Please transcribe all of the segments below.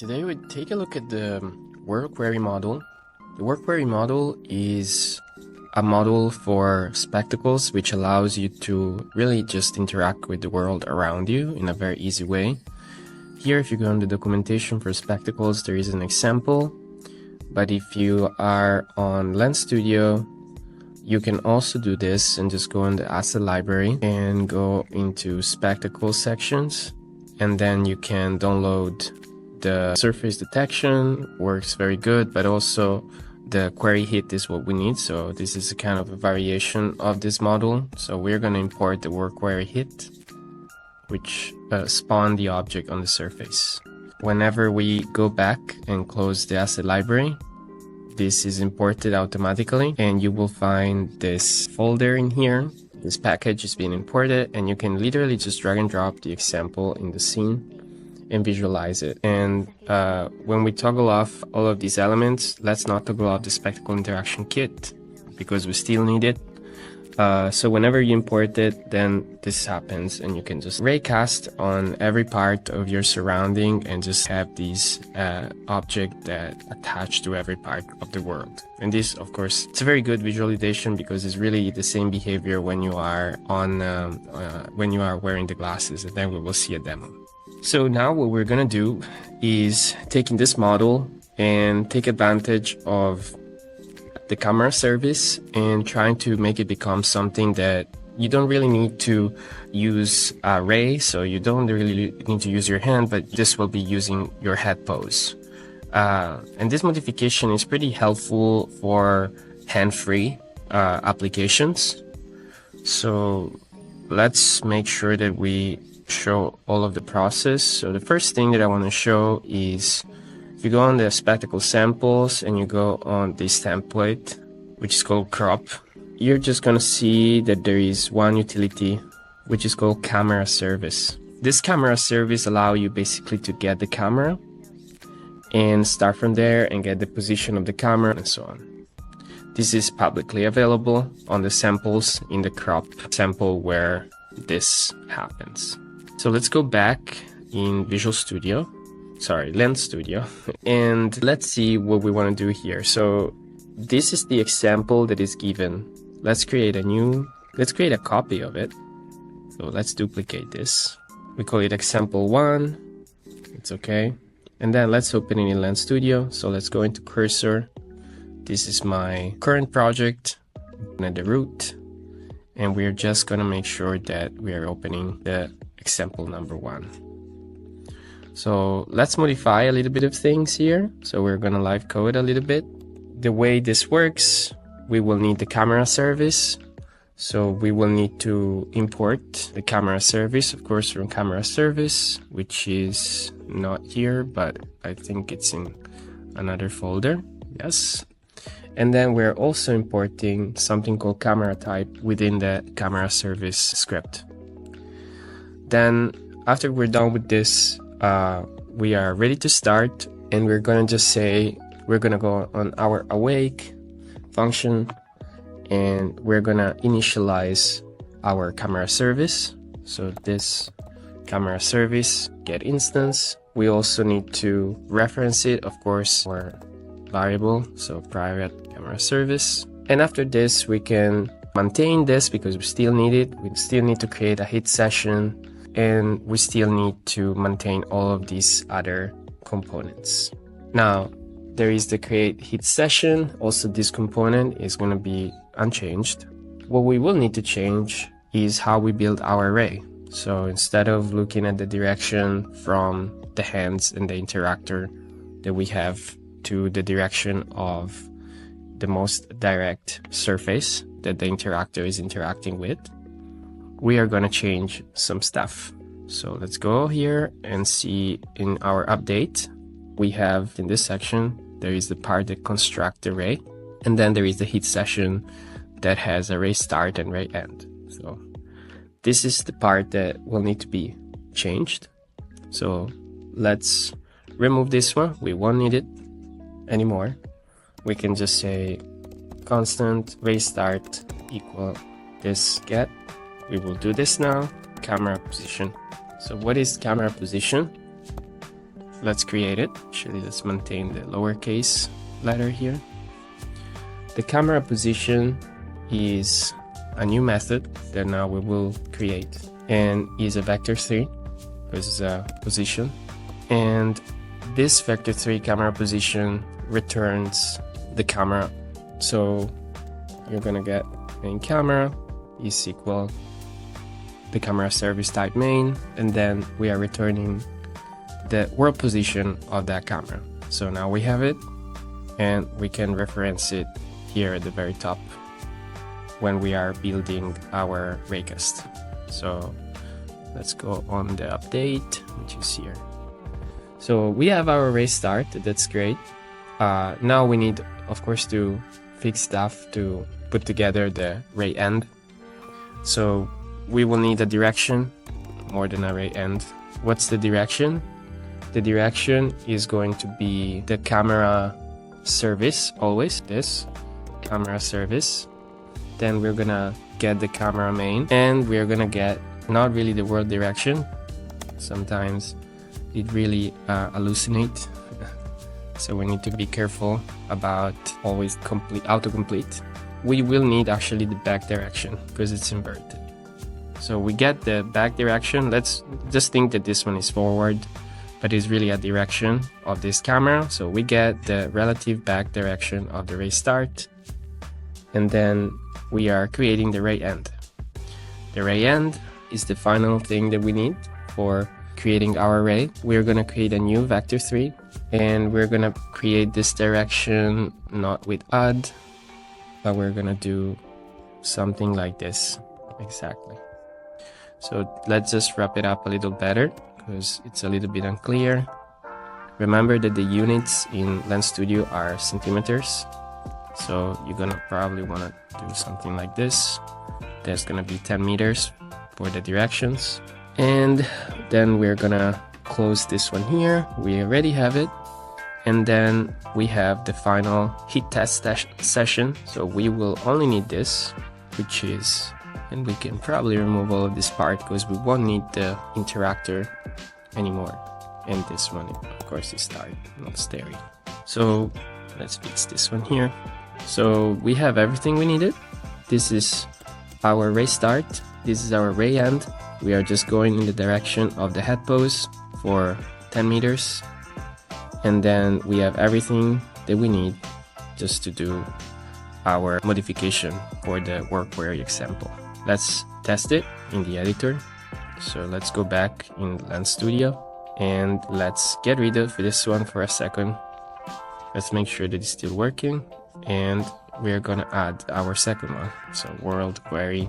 Today we take a look at the WorldQuery model. The WorldQuery model is a model for spectacles which allows you to really just interact with the world around you in a very easy way. Here, if you go on the documentation for spectacles, there is an example. But if you are on Lens Studio, you can also do this and just go in the asset library and go into spectacle sections. And then you can download the surface detection, works very good, but also the query hit is what we need. So this is a kind of a variation of this model. So we're going to import the WorldQuery Hit, which spawn the object on the surface. Whenever we go back and close the asset library, this is imported automatically, and you will find this folder in here. This package is being imported, and you can literally just drag and drop the example in the scene and visualize it. And when we toggle off all of these elements, let's not toggle off the spectacle interaction kit because we still need it. So whenever you import it, then this happens, and you can just raycast on every part of your surrounding and just have these object that attach to every part of the world. And this, of course, it's a very good visualization because it's really the same behavior when you are on when you are wearing the glasses, and then we will see a demo. So now what we're gonna do is taking this model and take advantage of the camera service and trying to make it become something that you don't really need to use a ray, so you don't really need to use your hand, but this will be using your head pose. And this modification is pretty helpful for hand-free applications. So let's make sure that we show all of the process. So the first thing that I want to show is if you go on the spectacle samples and you go on this template, which is called crop, you're just going to see that there is one utility, which is called camera service. This camera service allows you basically to get the camera and start from there and get the position of the camera and so on. This is publicly available on the samples in the crop sample where this happens. So let's go back in Lens Studio, and let's see what we want to do here. So this is the example that is given. Let's create a copy of it. So let's duplicate this. We call it example 1. It's okay. And then let's open it in Lens Studio. So let's go into cursor. This is my current project at the root. And we're just going to make sure that we are opening the example number 1. So let's modify a little bit of things here. So we're going to live code a little bit. The way this works, we will need the camera service. So we will need to import the camera service, of course, from camera service, which is not here, but I think it's in another folder. Yes. And then we're also importing something called camera type within the camera service script. Then after we're done with this, we are ready to start, and we're going to just say we're going to go on our awake function, and we're going to initialize our camera service. So this camera service get instance. We also need to reference it, of course, for variable, so private camera service. And after this, we can maintain this because we still need it. We still need to create a hit session, and we still need to maintain all of these other components. Now, there is the create hit session. Also, this component is going to be unchanged. What we will need to change is how we build our array. So instead of looking at the direction from the hands and the interactor that we have to the direction of the most direct surface that the interactor is interacting with, we are going to change some stuff. So let's go here and see in our update, we have in this section, there is the part that construct the array, and then there is the hit session that has array start and array end. So this is the part that will need to be changed. So let's remove this one. We won't need it anymore. We can just say constant array start equal this get. We will do this now. Camera position. So what is camera position? let's create it. Actually, let's maintain the lowercase letter here. The camera position is a new method that now we will create, and is a vector3 because it's a position. And this vector3 camera position returns the camera. So you're gonna get main camera is equal the camera service type main, and then we are returning the world position of that camera. So now we have it, and we can reference it here at the very top when we are building our raycast. So let's go on the update, which is here. So we have our ray start, that's great. Now we need, of course, to fix stuff to put together the ray end. So we will need a direction more than a ray end. What's the direction? The direction is going to be the camera service, always this camera service. Then we're gonna get the camera main, and we're gonna get not really the world direction. Sometimes it really hallucinates. So we need to be careful about always autocomplete. We will need actually the back direction because it's inverted. So we get the back direction. Let's just think that this one is forward, but it's really a direction of this camera. So we get the relative back direction of the ray start, and then we are creating the ray end. The ray end is the final thing that we need for creating our ray. We're gonna create a new vector3, and we're gonna create this direction not with add, but we're gonna do something like this exactly. So let's just wrap it up a little better because it's a little bit unclear. Remember that the units in Lens Studio are centimeters. So you're gonna probably wanna do something like this. There's gonna be 10 meters for the directions. And then we're gonna close this one here. We already have it. And then we have the final heat test session. So we will only need this, which is, and we can probably remove all of this part because we won't need the interactor anymore. And this one, of course, is start, not stereo. So let's fix this one here. So we have everything we needed. This is our ray start. This is our ray end. We are just going in the direction of the head pose for 10 meters. And then we have everything that we need just to do our modification for the WorldQuery example. Let's test it in the editor. So let's go back in Lens Studio and let's get rid of this one for a second. Let's make sure that it's still working, and we're gonna add our second one. So WorldQuery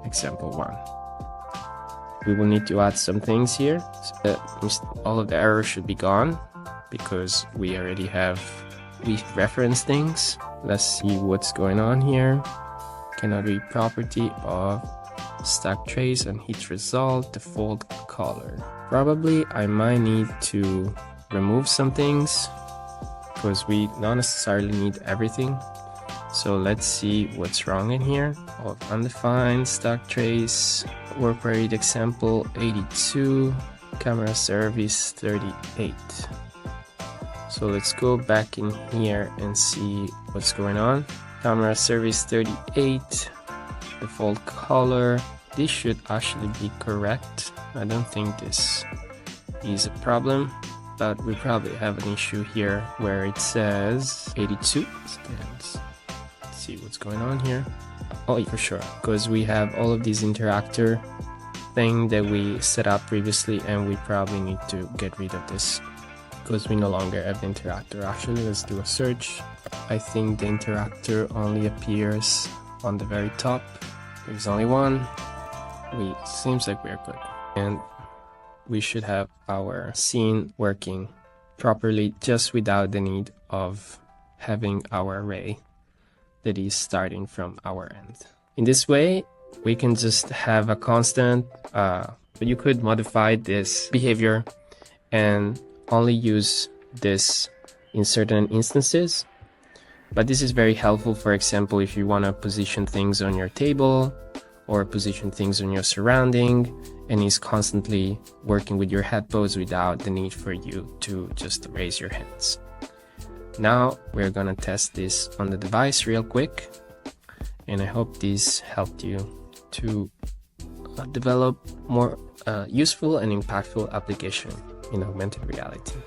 example 1. We will need to add some things here. So that all of the errors should be gone because we already have reference things. Let's see what's going on here. Cannot read property of stack trace and heat result default color. Probably I might need to remove some things because we not necessarily need everything. So let's see what's wrong in here. Undefined stack trace, WorldQuery example 82, camera service 38. So let's go back in here and see what's going on. Camera service 38, default color. This should actually be correct. I don't think this is a problem, but we probably have an issue here where it says 82. Let's see what's going on here. Oh, for sure, because we have all of these interactor thing that we set up previously, and we probably need to get rid of this because we no longer have the interactor. Actually, let's do a search. I think the interactor only appears on the very top. There's only one. Seems like we're good, and we should have our scene working properly just without the need of having our array that is starting from our end. In this way, we can just have a constant, but you could modify this behavior and only use this in certain instances. But this is very helpful, for example, if you want to position things on your table, or position things on your surrounding, and is constantly working with your head pose without the need for you to just raise your hands. Now we're gonna test this on the device real quick, and I hope this helped you to develop more useful and impactful application in augmented reality.